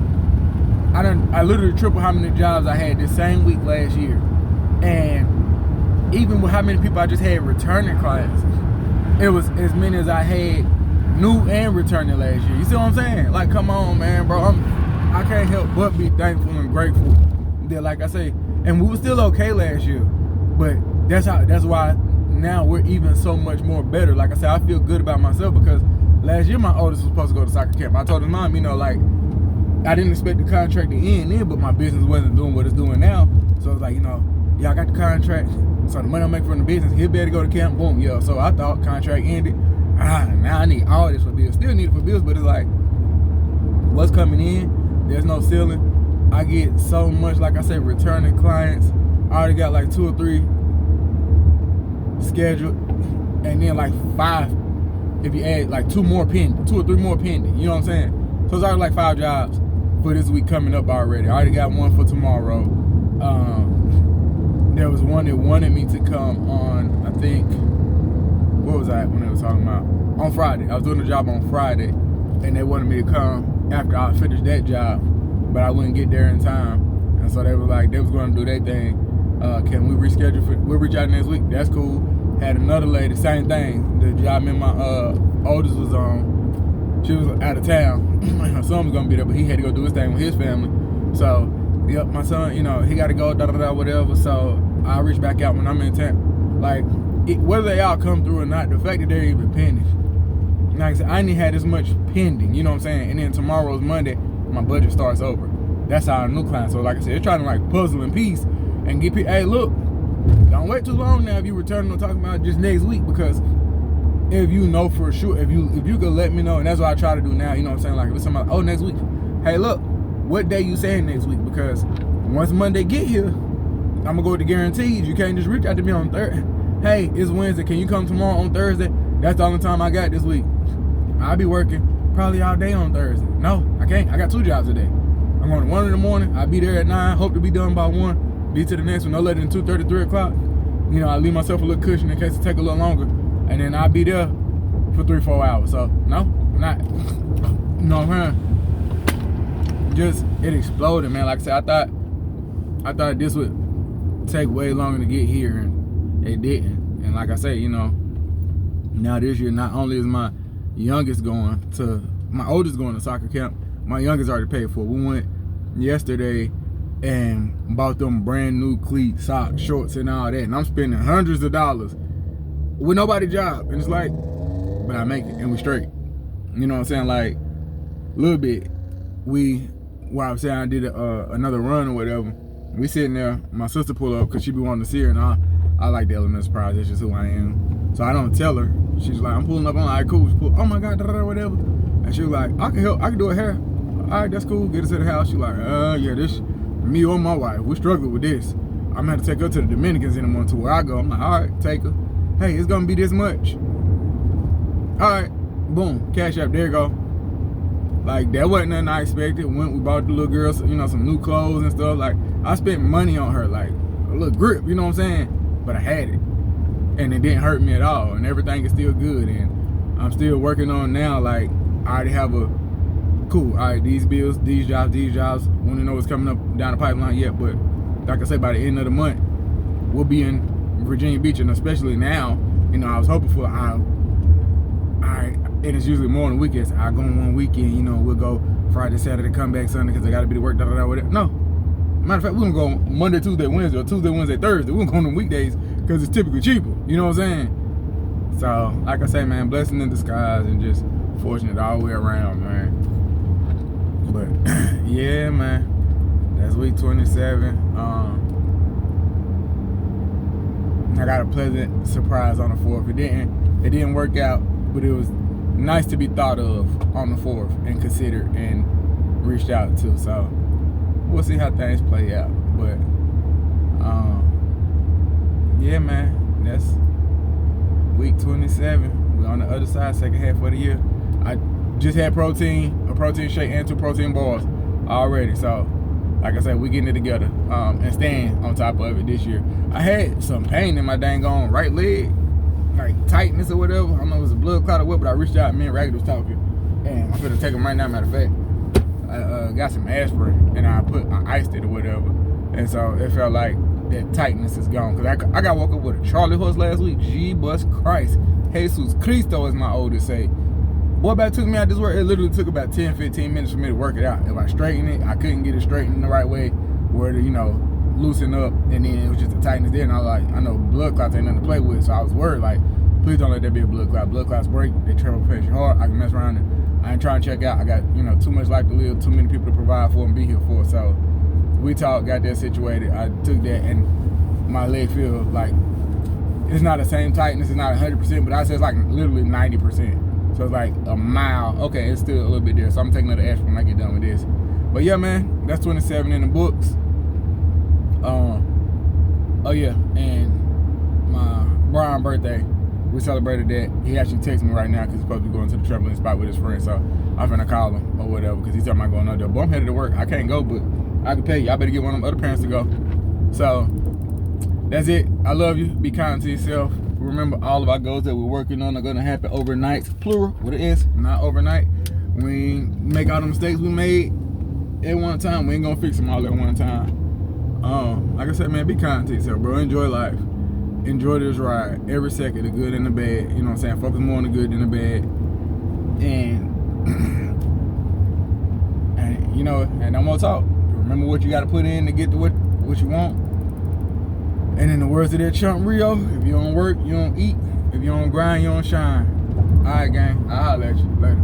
Speaker 1: I literally tripled how many jobs I had this same week last year. And even with how many people I just had returning clients, it was as many as I had new and returning last year. You see what I'm saying? Like, come on, man, bro. I can't help but be thankful and grateful that, like I say, and we were still okay last year, but that's why now we're even so much more better. Like I said, I feel good about myself because last year my oldest was supposed to go to soccer camp. I told his mom, you know, like, I didn't expect the contract to end then, but my business wasn't doing what it's doing now. So I was like, you know, yeah, I got the contract. So the money I make from the business, he'll be able to go to camp, boom, yeah. So I thought contract ended. Now I need all this for bills. Still need it for bills, but it's like, what's coming in, there's no ceiling. I get so much, like I said, returning clients. I already got like 2 or 3 scheduled, and then like 5 if you add like 2 or 3 more pending. You know what I'm saying? So it's already like 5 jobs for this week coming up already. I already got one for tomorrow. There was one that wanted me to come on, I think, what was I when they were talking about? On Friday. I was doing the job on Friday, and they wanted me to come after I finished that job, but I wouldn't get there in time. And so they were like, they was going to do their thing. Can we reschedule we'll reach out next week? That's cool. Had another lady, same thing. The job me and my oldest was on, she was out of town. Her son was gonna be there, but he had to go do his thing with his family. So, yep, my son, you know, he got to go, whatever. So I'll reach back out when I'm in town. Like, whether they all come through or not, the fact that they're even pending. Like I said, I ain't had this much pending, you know what I'm saying? And then tomorrow's Monday, my budget starts over. That's our new client. So like I said, they're trying to like puzzle and piece and get people, hey, look, don't wait too long now if you returning or talking about just next week, because if you know for sure, if you could let me know, and that's what I try to do now, you know what I'm saying? Like if somebody, oh, next week, hey, look, what day you saying next week? Because once Monday get here, I'm gonna go with the guarantees. You can't just reach out to me on Thursday. Hey, it's Wednesday, can you come tomorrow on Thursday? That's the only time I got this week. I'll be working probably all day on Thursday. No, I can't. I got 2 jobs today. I'm going to 1 in the morning. I'll be there at 9. Hope to be done by 1. Be to the next one no later than 2:30, 3 o'clock. You know, I leave myself a little cushion in case it take a little longer. And then I'll be there for 3-4 hours. So, no, I'm not. No, man. Just, it exploded, man. Like I said, I thought this would take way longer to get here, and it didn't. And like I say, you know, now this year, not only is my youngest going to, my oldest going to soccer camp, my youngest already paid for it. We went yesterday and bought them brand new cleats, socks, shorts, and all that. And I'm spending hundreds of dollars with nobody's job. And it's like, but I make it and we straight. You know what I'm saying? Like, a little bit. While I'm saying I did another run or whatever, we sitting there, my sister pull up because she be wanting to see her, and I like the element of surprise. That's just who I am. So I don't tell her. She's like, I'm pulling up. I'm like, cool. She pull, oh my God, whatever. And she was like, I can help. I can do her hair. All right, that's cool. Get us to the house. She like, yeah, this, me or my wife, we struggling with this. I'm gonna have to take her to the Dominicans in the morning to where I go. I'm like, all right, take her. Hey, it's gonna be this much. All right, boom, Cash App, there you go. Like, that wasn't nothing I expected. We bought the little girl, you know, some new clothes and stuff. Like, I spent money on her, like a little grip, you know what I'm saying? But I had it, and it didn't hurt me at all, and everything is still good. And I'm still working on now. Like, I already have a cool. All right, these bills, these jobs. Wouldn't know what's coming up down the pipeline yet, but like I said, by the end of the month, we'll be in Virginia Beach, and especially now, you know, I was hoping for and it's usually more on the weekends. I go on one weekend, you know, we'll go Friday, Saturday, come back Sunday because I got to be to work, whatever. No. Matter of fact, we're going to go Monday, Tuesday, Wednesday, or Tuesday, Wednesday, Thursday. We're going to go on the weekdays because it's typically cheaper. You know what I'm saying? So, like I say, man, blessing in disguise and just fortunate all the way around, man. But, yeah, man. That's week 27. I got a pleasant surprise on the 4th. It didn't work out, but it was nice to be thought of on the 4th and considered and reached out to. So we'll see how things play out. But yeah, man, that's week 27. We're on the other side, second half of the year. I just had a protein shake and 2 protein bars already. So like I said, we getting it together and staying on top of it this year. I had some pain in my dang on right leg, like tightness or whatever. I don't know if it was a blood clot or what, but I reached out, me and Ragged was talking, and I'm gonna take them right now, matter of fact. I got some aspirin, and I iced it or whatever, and so it felt like that tightness is gone. Cause I got woke up with a Charlie horse last week. Bus Christ, Jesus Cristo, as my oldest say. Boy, back took me out this work. It literally took about 10-15 minutes for me to work it out. If I straightened it, I couldn't get it straightened the right way, where to, you know, loosen up, and then it was just a tightness there. And I was like, I know blood clots ain't nothing to play with, so I was worried, like, Please don't let that be a blood clot. Blood clots break. They travel past your heart. I can mess around and I ain't trying to check out. I got, too much life to live, too many people to provide for and be here for. So we talked, got that situated. I took that and my leg feel like it's not the same tightness. It's not 100%, but I said it's like literally 90%. So it's like a mile. Okay, it's still a little bit there. So I'm taking another aspirin when I get done with this. But yeah, man, that's 27 in the books. Oh yeah, and my Brian birthday, we celebrated that. He actually texted me right now because he's supposed to be going to the trampoline spot with his friend. So I'm finna call him or whatever because he's talking about going out there. But I'm headed to work. I can't go, but I can pay you. I better get one of them other parents to go. So that's it. I love you. Be kind to yourself. Remember, all of our goals that we're working on are gonna happen overnight, plural, with an S, not overnight. We make all the mistakes we made at one time. We ain't gonna fix them all at one time. Like I said, man, be kind to yourself, bro. Enjoy life. Enjoy this ride. Every second, the good and the bad. You know what I'm saying? Focus more on the good than the bad. And and no more talk. Remember what you gotta put in to get to what you want. And in the words of that chump Rio, if you don't work, you don't eat. If you don't grind, you don't shine. All right, gang. I'll holler at you later.